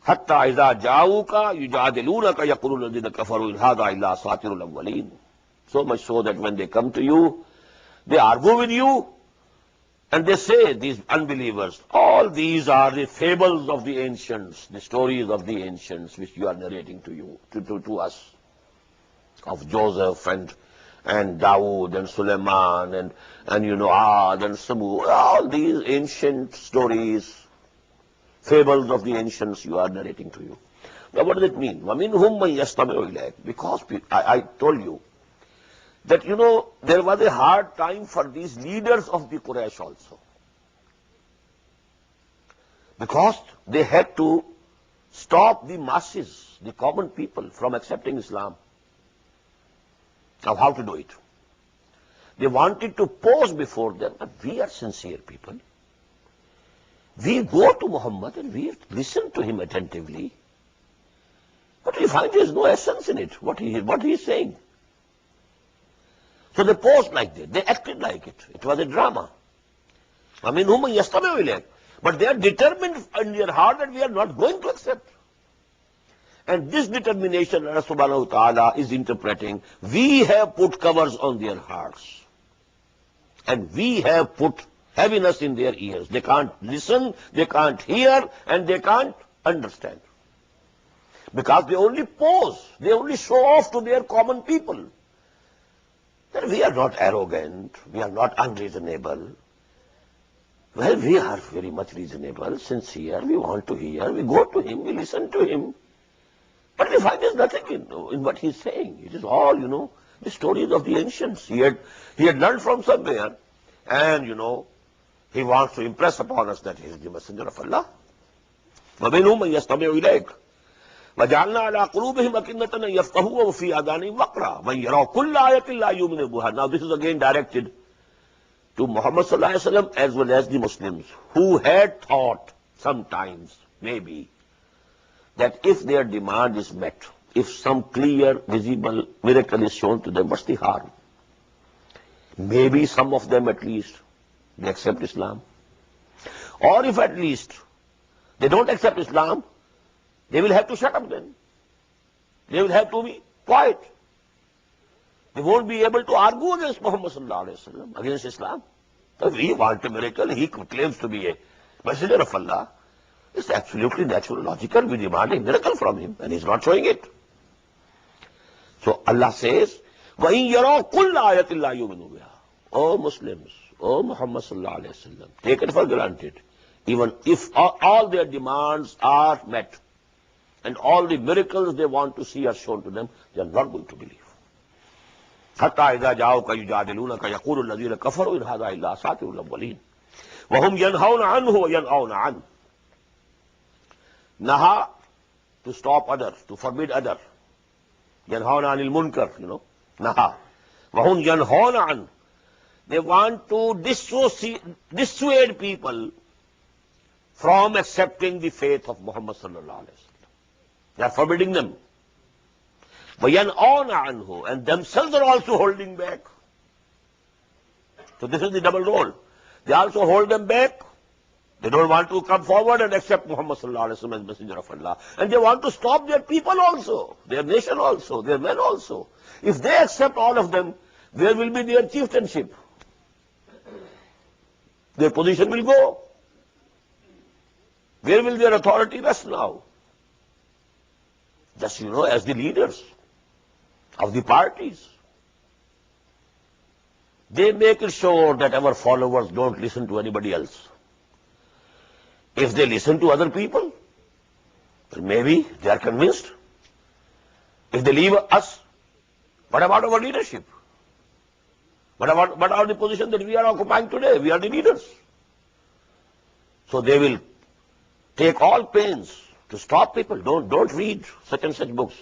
حَتَّى إِذَا جَاءُوكَ يُجَادِلُونَكَ يَقُولُ الَّذِينَ كَفَرُوا إِنْ هَذَا إِلَّا أَسَاطِيرُ الْأَوَّلِينَ. So much so that when they come to you, they argue with you, and they say, these unbelievers, all these are the fables of the ancients, the stories of the ancients which you are narrating to you, to us, of Joseph and Dawood and Suleiman and Ad and Samud, all these ancient stories, fables of the ancients you are narrating to you. Now what does it mean? وَمِنْهُمْ مَنْ يَسْتَمِعُ إِلَيْكَ. Because I told you that, there was a hard time for these leaders of the Quraysh also. Because they had to stop the masses, the common people, from accepting Islam. Now how to do it? They wanted to pose before them, but we are sincere people. We go to Muhammad and we listen to him attentively. But we find there is no essence in it, what he is saying. So they posed like that. They acted like it. It was a drama. But they are determined in their heart that we are not going to accept. And this determination, Allah subhanahu wa ta'ala is interpreting, we have put covers on their hearts. And we have put heaviness in their ears. They can't listen, they can't hear, and they can't understand. Because they only pose, they only show off to their common people. That we are not arrogant, we are not unreasonable. Well, we are very much reasonable, sincere, we want to hear, we go to him, we listen to him. But we find there's nothing in what he's saying. It is all, the stories of the ancients. He had learned from somewhere, and, he wants to impress upon us that he is the messenger of Allah. وَمِنْهُمْ مَنْ يَسْتَمِعُ إِلَيْكَ وَجَعَلْنَا عَلَىٰ قُلُوبِهِمْ أَكِنَّةً أَن يَفْقَهُوهُ وَفِي آذَانِهِمْ وَقْرًا وَإِن يَرَوْا كُلَّ آيَةٍ لَا يُؤْمِنُوا بِهَا. Now this is again directed to Muhammad sallallahu alaihi wasallam as well as the Muslims who had thought sometimes, maybe, that if their demand is met, if some clear, visible miracle is shown to them, what's the harm? Maybe some of them at least, they accept Islam. Or if at least they don't accept Islam, they will have to shut up then. They will have to be quiet. They won't be able to argue against Muhammad sallallahu alaihi wasallam, against Islam. So we want a miracle. He claims to be a messenger of Allah. It's absolutely natural, logical. We demand a miracle from him, and he's not showing it. So Allah says, وَإِن يَرَوْا كُلَّ آيَةٍ لَا يُؤْمِنُوا بِهَا. O Muslims, O Muhammad sallallahu alaihi wasallam, take it for granted. Even if all their demands are met, and all the miracles they want to see are shown to them, they are not going to believe. حتى اذا جاءوك يجادلونك يقول الذين كفروا ان هذا الا اساطير الاولين وهم ينهون عنه وينأون عنه. Naha, to stop others, to forbid others. Yanhauna anil munkar, Naha. Wahum yanhauna an. They want to dissuade people from accepting the faith of Muhammad sallallahu alaihi wasallam. They are forbidding them. وَيَنْأَوْنَ عَنْهُ, and themselves are also holding back. So this is the double role. They also hold them back. They don't want to come forward and accept Muhammad sallallahu alaihi wasallam as messenger of Allah. And they want to stop their people also, their nation also, their men also. If they accept all of them, where will be their chieftainship? Their position will go. Where will their authority rest now? Just, as the leaders of the parties, they make it sure that our followers don't listen to anybody else. If they listen to other people, well, maybe they are convinced. If they leave us, what about our leadership? What about the position that we are occupying today? We are the leaders. So they will take all pains to stop people. Don't read such and such books.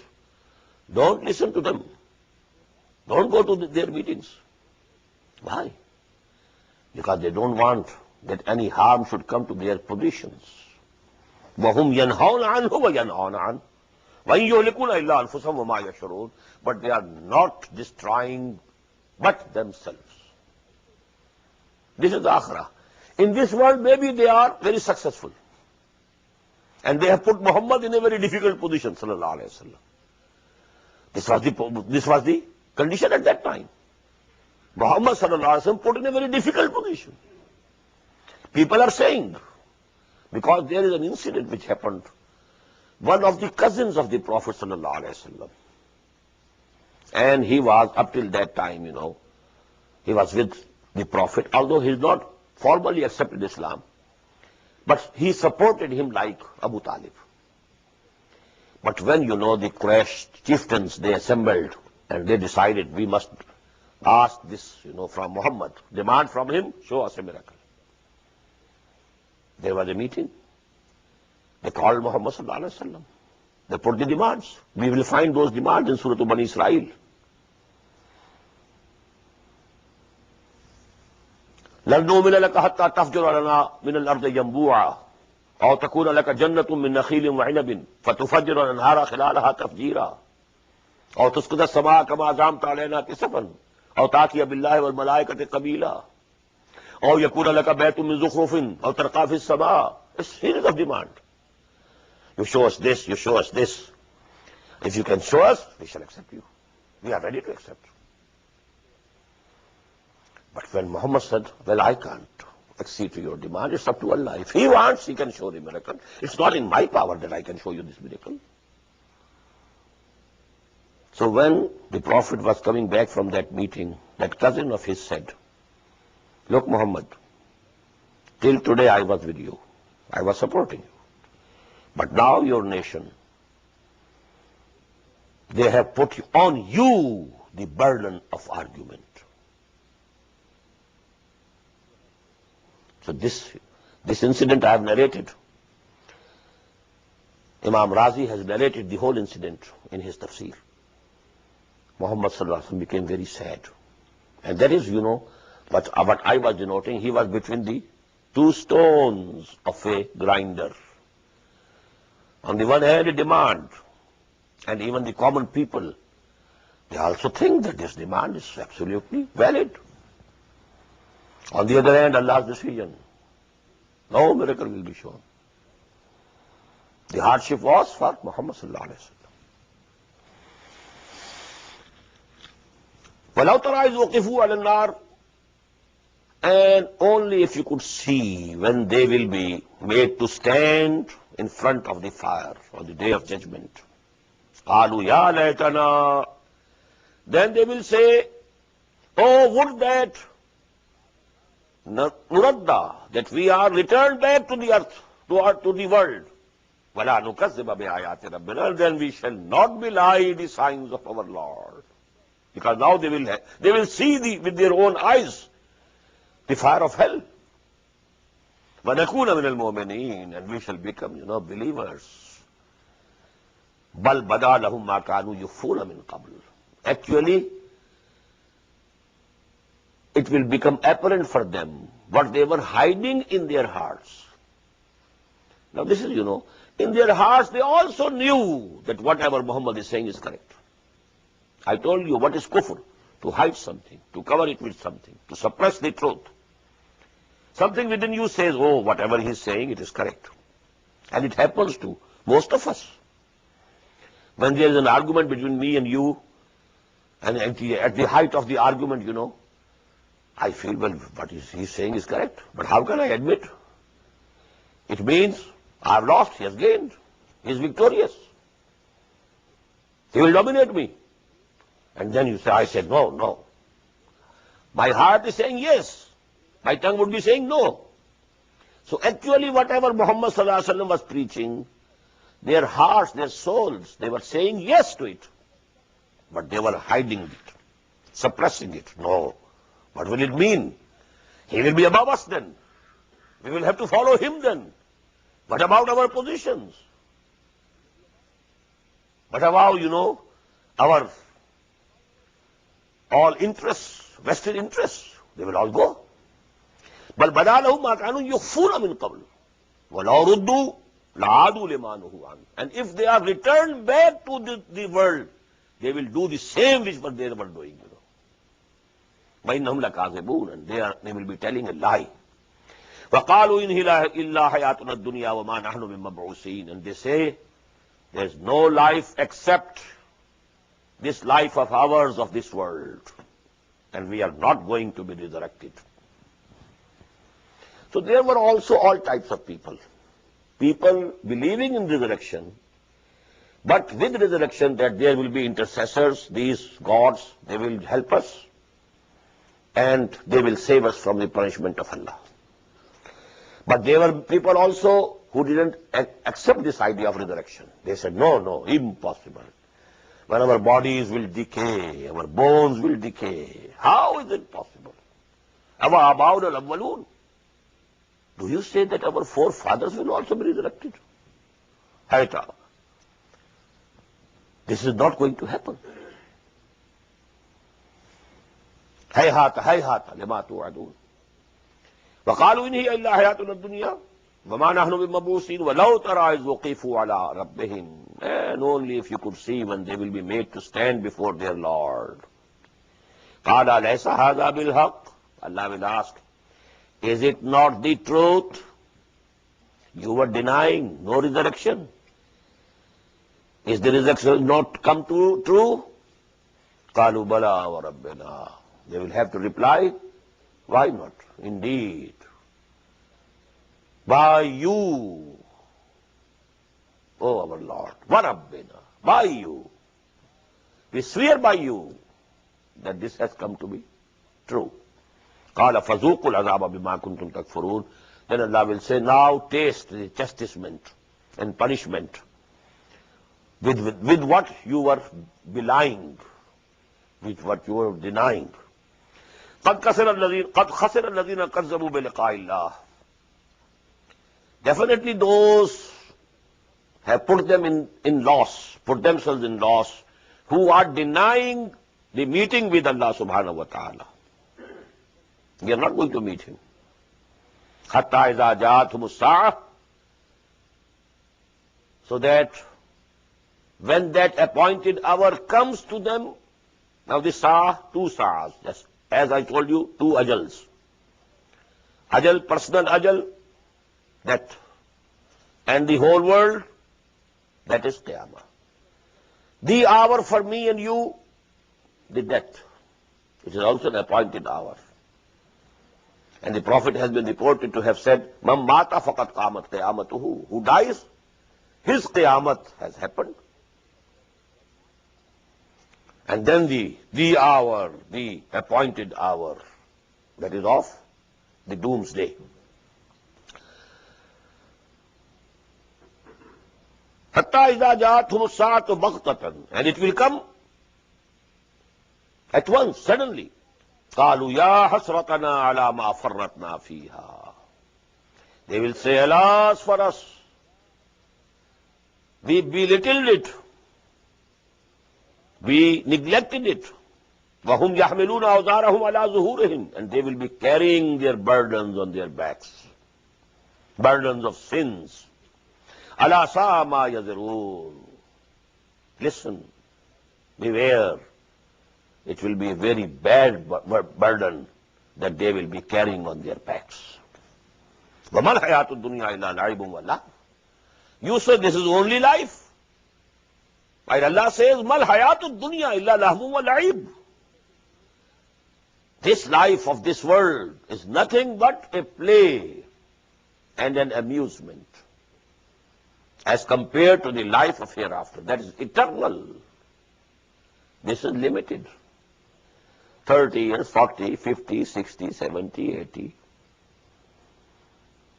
Don't listen to them. Don't go to their meetings. Why? Because they don't want that any harm should come to their positions. وَهُمْ يَنْهَوْنَ عَنْهُ وَيَنْأَوْنَ عَنْهُ وَإِنْ يُهْلِكُونَ إِلَّا أَنفُسَهُمْ وَمَا يَشْعُرُونَ. But they are not destroying but themselves. This is the akhirah. In this world, maybe they are very successful. And they have put Muhammad in a very difficult position, sallallahu alaihi wasallam. This was the condition at that time. Muhammad sallallahu alaihi wasallam put in a very difficult position. People are saying, because there is an incident which happened, one of the cousins of the Prophet sallallahu alaihi wasallam, and he was, up till that time, he was with the Prophet, although he is not formally accepted Islam, but he supported him like Abu Talib. But when, the Quraysh chieftains, they assembled and they decided we must ask this, from Muhammad, demand from him, show us a miracle. There was a meeting. They called Muhammad sallallahu alaihi wasallam. They put the demands. We will find those demands in Surah Bani Israel. لَن نُؤْمِنَ لَكَ حَتَّى تَفْجُرَ لَنَا مِنَ الْأَرْضِ يَنبُوعًا أَوْ تَكُونَ لَكَ جَنَّةٌ مِّن نَخِيلٍ وَعِنَبٍ فَتُفَجِّرَ الْأَنْهَارَ خِلَالَهَا تَفْجِيرًا أَوْ تُسْقِطَ السَّمَاءَ كَمَا زَعَمْتَ عَلَيْنَا كِسَفًا أَوْ تَأْتِيَ بِاللَّهِ وَالْمَلَائِكَةِ قَبِيلًا أَوْ يَكُونَ لَكَ بَيْتٌ مِّن زُخْرُفٍ أَوْ تَرْقَىٰ فِي السَّمَاءِ. A series of demand. You show us this, you show us this. If you can show us, we shall accept you. We are ready to accept. But when Muhammad said, well, I can't accede to your demand, it's up to Allah. If he wants, he can show the miracle. It's not in my power that I can show you this miracle. So when the Prophet was coming back from that meeting, that cousin of his said, look, Muhammad, till today I was with you. I was supporting you. But now your nation, they have put on you the burden of argument. So this incident I have narrated. Imam Razi has narrated the whole incident in his tafsir. Muhammad sallallahu alaihi wasallam became very sad. And that is, what I was denoting, he was between the two stones of a grinder. On the one hand, a demand, and even the common people, they also think that this demand is absolutely valid. On the other hand, Allah's decision, no miracle will be shown. The hardship was for Muhammad sallallahu alaihi wasallam. وَلَوْ تَرَى إِذْ وُقِفُوا عَلَى النَّارِ. And only if you could see when they will be made to stand in front of the fire on the day of judgment. قَالُوا يَا لَيْتَنَا. Then they will say, oh, would that Nuradda, that we are returned back to the earth, to the world. وَلَا نُكَذِّبَ بِآيَاتِ رَبِّنَا. Then we shall not belie the signs of our Lord. Because now they will see with their own eyes the fire of hell. وَنَكُونَ مِنَ الْمُؤْمِنِينَ, and we shall become, believers. بَلْ بَدَا لَهُمْ مَا كَانُوا يُخْفُونَ مِنْ قَبْلِ. Actually, it will become apparent for them what they were hiding in their hearts. Now this is, in their hearts they also knew that whatever Muhammad is saying is correct. I told you what is kufr: to hide something, to cover it with something, to suppress the truth. Something within you says, oh, whatever he's saying, it is correct. And it happens to most of us. When there is an argument between me and you, and at the height of the argument, I feel, well, what he's saying is correct. But how can I admit? It means I have lost, he has gained. He is victorious. He will dominate me. And then you say, I said, no. My heart is saying yes. My tongue would be saying no. So actually whatever Muhammad sallallahu alaihi wasallam was preaching, their hearts, their souls, they were saying yes to it. But they were hiding it, suppressing it. No. What will it mean? He will be above us then. We will have to follow him then. What about our positions? What about, our all interests, vested interests? They will all go. بل بدا لهم ما كانوا يخفون من قبل ولو ردوا لعادوا لما نهوا عنه. And if they are returned back to the world, they will do the same which they were doing. وإنهم لكاذبون, and they will be telling a lie. وقالوا إن هي إلا حياتنا الدنيا وما نحن بمبعوثين, and they say there is no life except this life of ours of this world, and we are not going to be resurrected. So there were also all types of people. People believing in resurrection, but with resurrection that there will be intercessors, these gods, they will help us, and they will save us from the punishment of Allah. But there were people also who didn't accept this idea of resurrection. They said, no, impossible. When our bodies will decay, our bones will decay, how is it possible? Awa abawna al-awwalun. Do you say that our forefathers will also be resurrected? Hayta. This is not going to happen. Hayhata lima tu'adun. وقالوا إن هي إلا حياتنا الدنيا وما نحن بمبعوثين ولو ترى إذ وقفوا على ربهم. And only if you could see when they will be made to stand before their Lord. قال أليس هذا بالحق. Allah will ask, is it not the truth? You were denying no resurrection. Is the resurrection not come true? قالوا بلى وربنا. They will have to reply, why not? Indeed. By you, oh our Lord, وَرَبِّنَا, by you. We swear by you that this has come to be true. قَالَ فَذُوقُوا الْعَذَابَ بِمَا كُنْتُمْ تَكْفُرُونَ. Then Allah will say, now taste the chastisement and punishment with what you were belying, with what you were denying. قَدْ خَسِرَ الَّذِينَ كَذَّبُوا بِلِقَاءِ اللَّهِ. Definitely those have put themselves in loss, who are denying the meeting with Allah subhanahu wa ta'ala. We are not going to meet him. حَتَّى إِذَا جَاءَتْهُمُ السَّاعَةُ. So that when that appointed hour comes to them, now the two sa'as, just as I told you, two ajals. Ajal, personal ajal, death. And the whole world, that is Qiyamah. The hour for me and you, the death. It is also an appointed hour. And the Prophet has been reported to have said, Man mata faqat qamat qiyamatuhu. Who dies, his Qiyamat has happened. And then the hour, the appointed hour, that is of the doomsday. حَتَّى إِذَا جَاءَتْهُمُ السَّاعَةُ بَغْتَةً. And it will come At once, suddenly, قالوا يا حسرتنا على ما فرطنا فيها. They will say, alas for us, we belittled it, we neglected it. وَهُمْ يَحْمِلُونَ أَوْزَارَهُمْ عَلَى ظُهُورِهِمْ, and they will be carrying their burdens on their backs, burdens of sins. أَلَا سَاءَ مَا يَزِرُونَ. Listen, beware. It will be a very bad burden that they will be carrying on their backs. وَمَا الْحَيَاةُ الدُّنْيَا إِلَّا لَعِبٌ وَلَهْوٌ. You say this is only life. While Allah says, مَا الْحَيَاةُ الدُّنْيَا إِلَّا لَهْوٌ وَلَعِبٌ. This life of this world is nothing but a play and an amusement as compared to the life of hereafter. That is eternal. This is limited. 30 years, 40, 50, 60, 70, 80.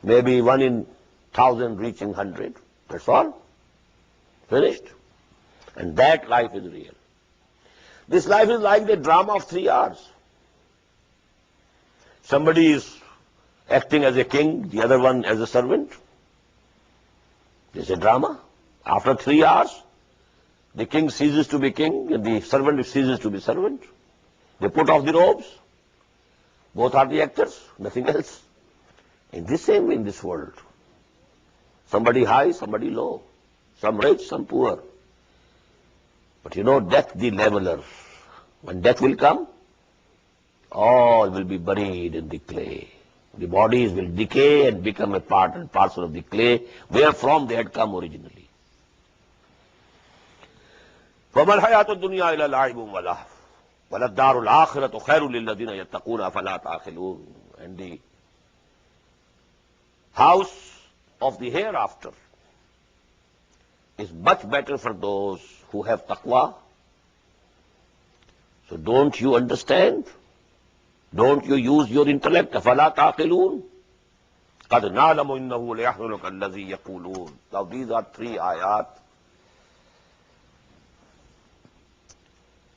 Maybe 1 in 1,000 reaching 100. That's all. Finished. And that life is real. This life is like the drama of 3 hours. Somebody is acting as a king, the other one as a servant. This is a drama. After 3 hours, the king ceases to be king and the servant ceases to be servant. They put off the robes. Both are the actors, nothing else. In this same way in this world. Somebody high, somebody low. Some rich, some poor. But you know, death the leveler. When death will come, all will be buried in the clay. The bodies will decay and become a part and parcel of the clay, wherefrom they had come originally. وَمَا الْحَيَاةُ الدُّنْيَا إِلَّا لَعِبٌ وَلَهْوٌ وَلَلدَّارُ الْآخِرَةُ خَيْرٌ لِلَّذِينَ يَتَّقُونَ أَفَلَا تَعْقِلُونَ. And the house of the hereafter is much better for those who have taqwa. So don't you understand? Don't you use your intellect? أَفَلَا تَعْقِلُونَ قَدْ نَعْلَمُ إِنَّهُ لَيَحْزُنُكَ الَّذِي يَقُولُونَ. Now these are 3 ayat.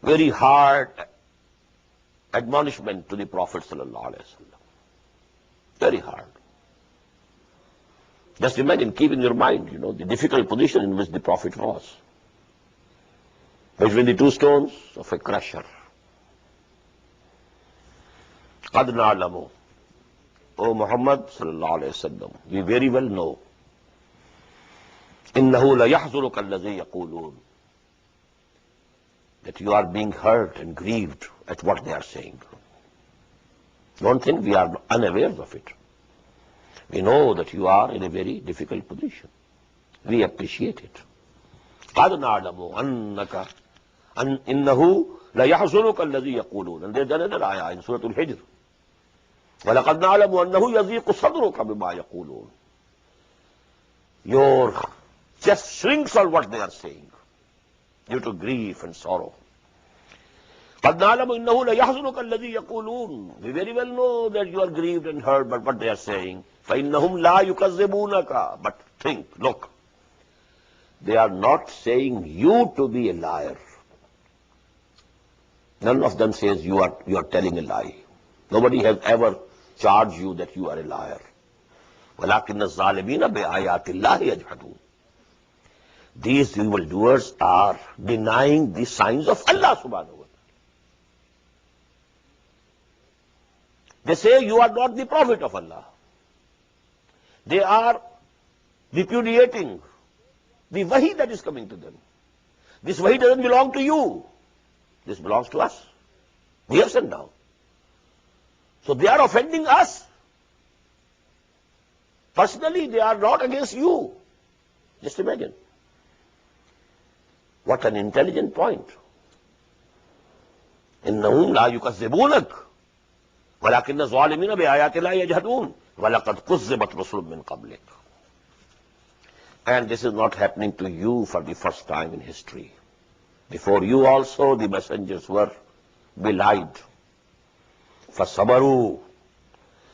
Very hard admonishment to the Prophet sallallahu alaihi wasallam. Very hard. Just imagine, keep in your mind, the difficult position in which the Prophet was. Between the 2 stones of a crusher. قَدْ نَعْلَمُ. O Muhammad sallallahu alaihi wasallam, we very well know. إِنَّهُ لَيَحْزُنُكَ الَّذِي يَقُولُونَ. That you are being hurt and grieved at what they are saying. Don't think we are unaware of it. We know that you are in a very difficult position. We appreciate it. قَدْ نَعْلَمُ أَنَّكَ إِنَّهُ لَيَحْزُنُكَ الَّذِي يَقُولُونَ. And there's another ayah in Surah Al-Hijr. وَلَقَدْ نَعْلَمُ أَنَّهُ يَضِيقُ صَدْرُكَ بِمَا يَقُولُونَ. Your chest shrinks on what they are saying, due to grief and sorrow. قَدْ نَعْلَمُ إِنَّهُ لَيَحْزُنُكَ الَّذِي يَقُولُونَ. We very well know that you are grieved and hurt by what they are saying. فَإِنَّهُمْ لَا يُكَذِّبُونَكَ. But think, look, they are not saying you to be a liar. None of them says you are telling a lie. Nobody has ever charged you that you are a liar. وَلَكِنَّ الظَّالِمِينَ بِآيَاتِ اللَّهِ يَجْحَدُونَ. These evildoers are denying the signs of Allah subhanahu wa ta'ala. They say you are not the prophet of Allah. They are repudiating the wahi that is coming to them. This wahi doesn't belong to you. This belongs to us. We have sent down. So they are offending us. Personally, they are not against you. Just imagine. What an intelligent point. إِنَّهُمْ لَا يُكَذِّبُونَكَ وَلَكِنَّ الظَّالِمِينَ بِآيَاتِ اللَّهِ يَجْحَدُونَ وَلَقَدْ كُذِّبَتْ رُسُلٌ مِّن قَبْلِكَ. And this is not happening to you for the first time in history. Before you also the messengers were belied. فَصَبَرُوا.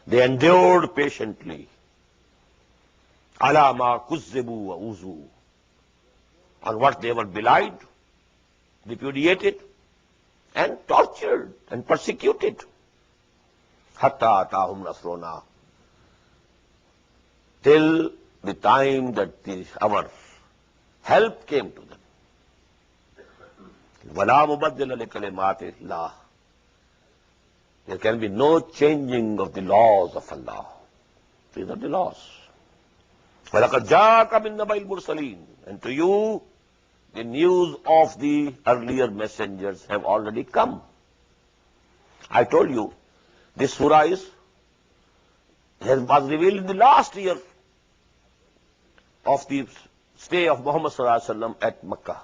They endured patiently. عَلَى مَا كُذِّبُوا وَأُوذُوا. On what they were belied, repudiated, and tortured and persecuted. Hatta atahum nasruna, till the time that our help came to them. وَلَا مُبَدِّلَ لِكَلِمَاتِ اللَّهِ, there can be no changing of the laws of Allah. These are the laws. وَلَقَدْ جَاءَكَ مِن نَبَإِ الْمُرْسَلِينَ, and to you the news of the earlier messengers have already come. I told you, this surah was revealed in the last year of the stay of Muhammad sallallahu alaihi wasallam at Makkah.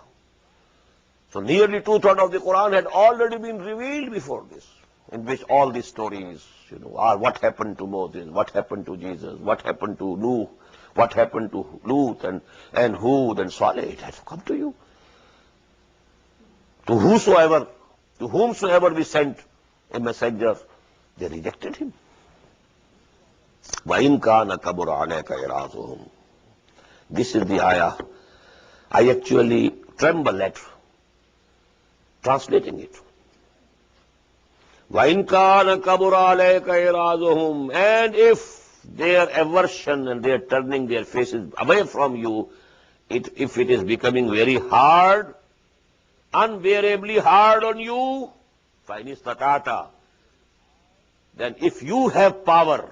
So nearly 2/3 of the Quran had already been revealed before this, in which all these stories, are what happened to Moses, what happened to Jesus, what happened to Nuh, what happened to Lut and Hud and Saleh. It has come to you. To whomsoever we sent a messenger, they rejected him. وَإِنْ كَانَ كَبُرَ عَلَيْكَ إِعْرَاضُهُمْ. This is the ayah. I actually tremble at translating it. وَإِنْ كَانَ كَبُرَ عَلَيْكَ إِعْرَاضُهُمْ, and if their aversion and their turning their faces away from you, if it is becoming very hard, unbearably hard on you, فَإِنِ اسْتَطَعْتَ, then if you have power,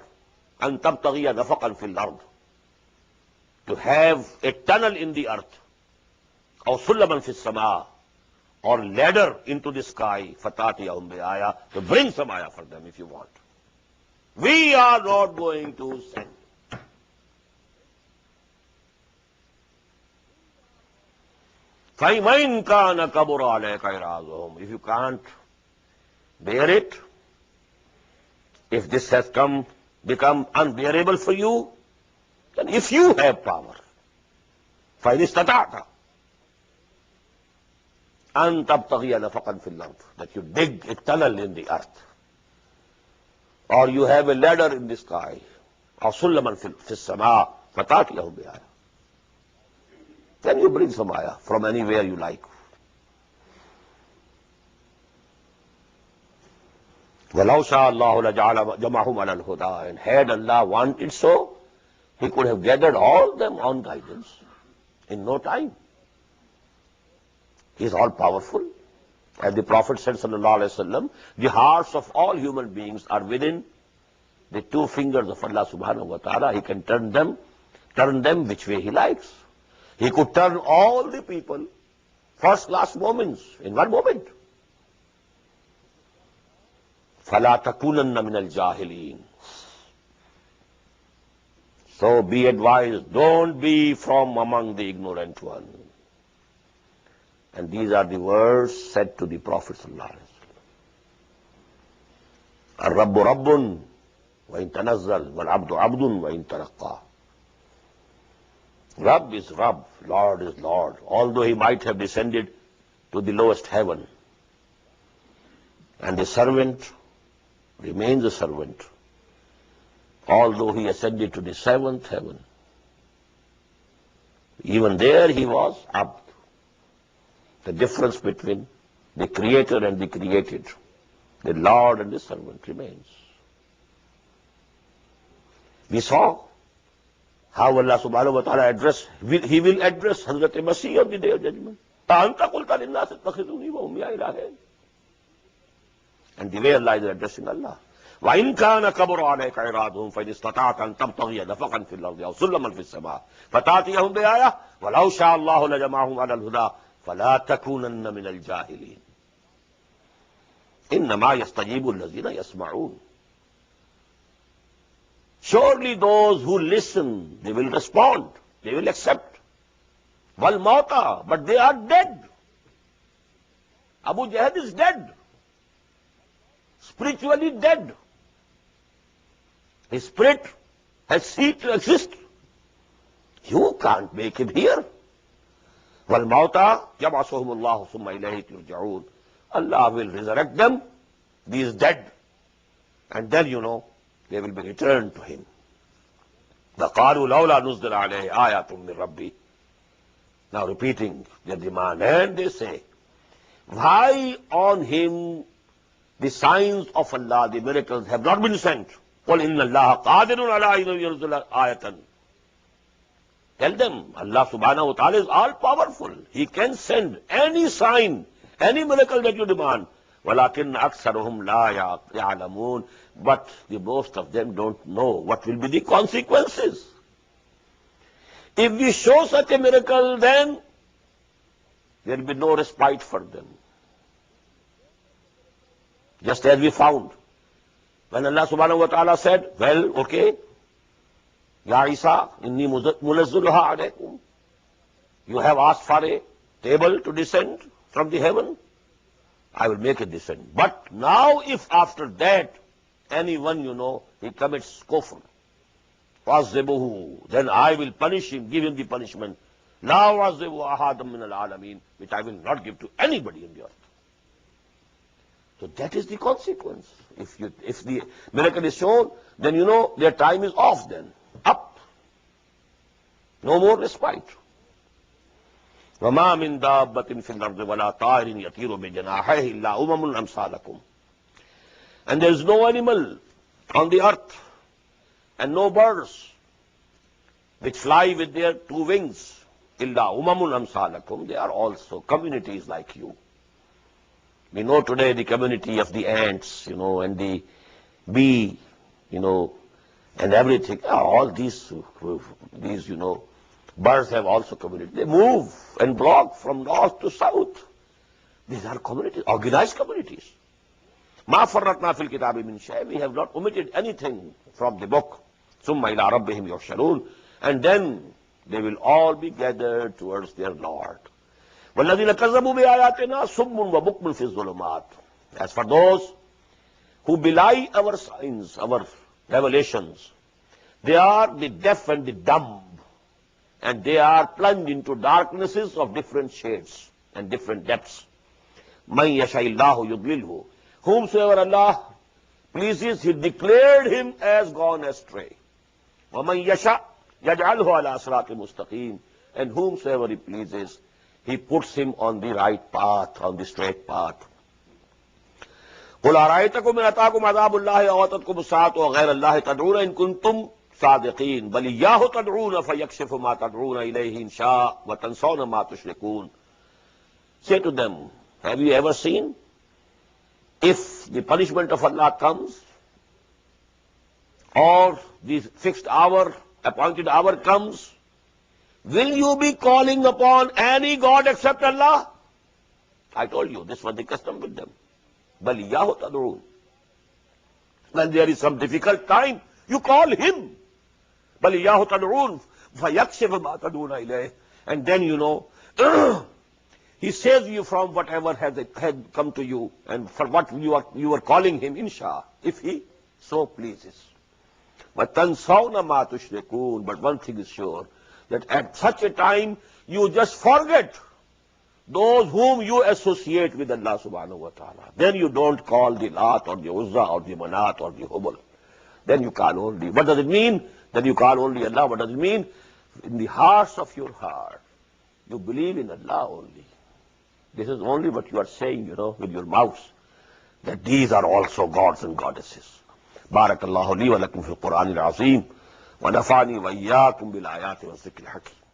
أَن تَبْتَغِيَ نَفَقًا فِي الْأَرْضِ, to have a tunnel in the earth, أَوْ سُلَّمًا فِي السَّمَاءِ, or ladder into the sky, فَتَاتِيَهُمْ بِآيَةٍ, to bring some ayah for them if you want. We are not going to send. فَإِنْ كَانَ كَبُرَ عَلَيْكَ إِعْرَاضُهُمْ, if you can't bear it, if this has become unbearable for you, then if you have power, فَإِنِ اسْتَطَعْتَ أَن تَبْتَغِيَ نَفَقًا فِي الْأَرْضِ, that you dig a tunnel in the earth, or you have a ladder in the sky, or سُلَّمًا فِي السَّمَاءِ فَتَاتِيَهُمْ بِآيَةٍ, then you bring some ayah from anywhere you like. وَلَوْ شَاءَ اللَّهُ لَجَعَلَ جَمَعَهُمْ عَلَى الْهُدَىٰ, and had Allah wanted so, He could have gathered all them on guidance in no time. He is all powerful. As the Prophet said, sallallahu alaihi wasallam, the hearts of all human beings are within the two fingers of Allah subhanahu wa ta'ala. He can turn them which way He likes. He could turn all the people, first class moments, in one moment. فَلَا تَكُونَنَّ مِنَ الْجَاهِلِينَ. So be advised, don't be from among the ignorant ones. And these are the words said to the Prophet sallallahu alaihi wasallam. الرب رب وإن تنزل والعبد عبد وإن ترقى. Rabb is Rabb, Lord is Lord, although He might have descended to the lowest heaven. And the servant remains a servant, although he ascended to the seventh heaven. Even there he was Abd. The difference between the Creator and the created, the Lord and the servant remains. We saw how Allah subhanahu wa ta'ala He will address Hazrat Masih on the day of judgment. أَأَنْتَ قُلْتَ لِلنَّاسِ اتَّخِذُونِي وَأُمِّيَ إِلَٰهَيْنِ. And the way Allah is addressing Allah. وَإِنْ كَانَ كَبُرَ عَلَيْكَ إِعْرَاضُهُمْ فَإِنِ اسْتَطَعْتَ أَن تَبْتَغِيَ نَفَقًا فِي الْأَرْضِ أَوْ سُلَّمًا فِي السَّمَاءِ فَتَأْتِيَهُمْ بِآيَةٍ وَلَوْ شَاءَ اللَّهُ لَجَمَعَهُمْ عَلَى الْهُدَىٰ فَلَا تَكُونَنَّ مِنَ الْجَاهِلِينَ. إِنَّمَا يَسْتَجِيبُ الَّذِينَ يَسْمَعُونَ. Surely those who listen, they will respond, they will accept. وَالْمَوْتَى, but they are dead. Abu Jahl is dead, spiritually dead. His spirit has ceased to exist. You can't make him here. وَالْمَوْتَى يَبْعَثُهُمُ اللَّهُ ثُمَّ إِلَيْهِ تُرْجَعُونَ. Allah will resurrect them, these dead, and then they will be returned to Him. وَقَالُوا لَوْلَا نُزِّلَ عَلَيْهِ آيَةٌ مِّن رَبِّهِ. Now repeating their demand, and they say, Why on him the signs of Allah, the miracles have not been sent? قُلْ إِنَّ اللَّهَ قَادِرٌ عَلَىٰ أَن يُنَزِّلَ آيَةً. Tell them, Allah subhanahu wa ta'ala is all powerful. He can send any sign, any miracle that you demand. وَلَكِنَّ أَكْثَرُهُمْ لَا يَعْلَمُونَ. But the most of them don't know what will be the consequences. If we show such a miracle, then there will be no respite for them. Just as we found, when Allah subhanahu wa ta'ala said, well, okay, Ya Isa, inni munazzuluha alaykum. You have asked for a table to descend from the heaven. I will make it descend. But now if after that anyone, he commits kufr, وَعَذِّبُهُ, then I will punish him, give him the punishment. لَا وَعَذِّبُ أَحَادًا مِّنَ الْعَالَمِينَ, which I will not give to anybody in the earth. So that is the consequence. If the miracle is shown, then their time is off then. Up. No more respite. وَمَا مِن دَابَّةٍ فِي الْأَرْضِ وَلَا طَائِرٍ يَطِيرُ بِجَنَاحَيْهِ إِلَّا أُمَمٌ أَمْثَالَكُمْ. And there is no animal on the earth and no birds which fly with their two wings. إِلَّا أُمَمٌ أَمْثَالَكُمْ. They are also communities like you. We know today the community of the ants, and the bee, and everything. All these, birds have also community. They move and block from north to south. These are communities, organized communities. مَا فَرَّطْنَا فِي الْكِتَابِ مِنْ شَيْءٍ. We have not omitted anything from the book. ثُمَّ إِلَىٰ رَبِّهِمْ يُحْشَرُونَ. And then they will all be gathered towards their Lord. وَالَّذِينَ كَذَّبُوا بِآيَاتِنَا صُمٌّ وَبُكْمٌ فِي الظُّلُمَاتِ. As for those who belie our signs, our revelations, they are the deaf and the dumb, and they are plunged into darknesses of different shades and different depths. مَن يَشَإِ اللَّهُ يُضْلِلْهُ. Whomsoever Allah pleases, He declared him as gone astray. وَمَن يَشَأْ يَجْعَلْهُ عَلَىٰ صِرَاطٍ مُسْتَقِيمٍ. And whomsoever He pleases, He puts him on the right path, on the straight path. قُلْ أَرَأَيْتَكُمْ إِنْ أَتَاكُمْ عَذَابُ اللَّهِ أَوْ أَتَتْكُمُ السَّاعَةُ وَغَيْرَ اللَّهِ تَدْعُونَ إِن كُنتُمْ صَادِقِينَ بَلْ إِيَّاهُ تَدْعُونَ فَيَكْشِفُ مَا تَدْعُونَ إِلَيْهِ إِن شَاءَ وَتَنْسَوْنَ مَا تُشْرِكُونَ. Say to them, have you ever seen, if the punishment of Allah comes, or the fixed hour, appointed hour comes, will you be calling upon any God except Allah? I told you, this was the custom with them. بَلْ إِيَّاهُ تَدْعُونَ. When there is some difficult time, you call Him. بَلْ إِيَّاهُ تَدْعُونَ فَيَكْشِفُ مَا تَدْعُونَ إِلَيْهِ. And then He saves you from whatever had come to you, and for what you are calling Him, insha, if He so pleases. وَتَنْسَوْنَ مَا تُشْرِكُونَ. But one thing is sure, that at such a time you just forget those whom you associate with Allah subhanahu wa ta'ala. Then you don't call the Lat or the Uzza or the Manat or the Hubal. Then you call only. What does it mean? Then you call only Allah. What does it mean? In the hearts of your heart, you believe in Allah only. This is only what you are saying, with your mouths, that these are also gods and goddesses. بارك الله لي ولكم في القرآن العظيم ونفعني وإياكم بالآيات والذكر الحكيم.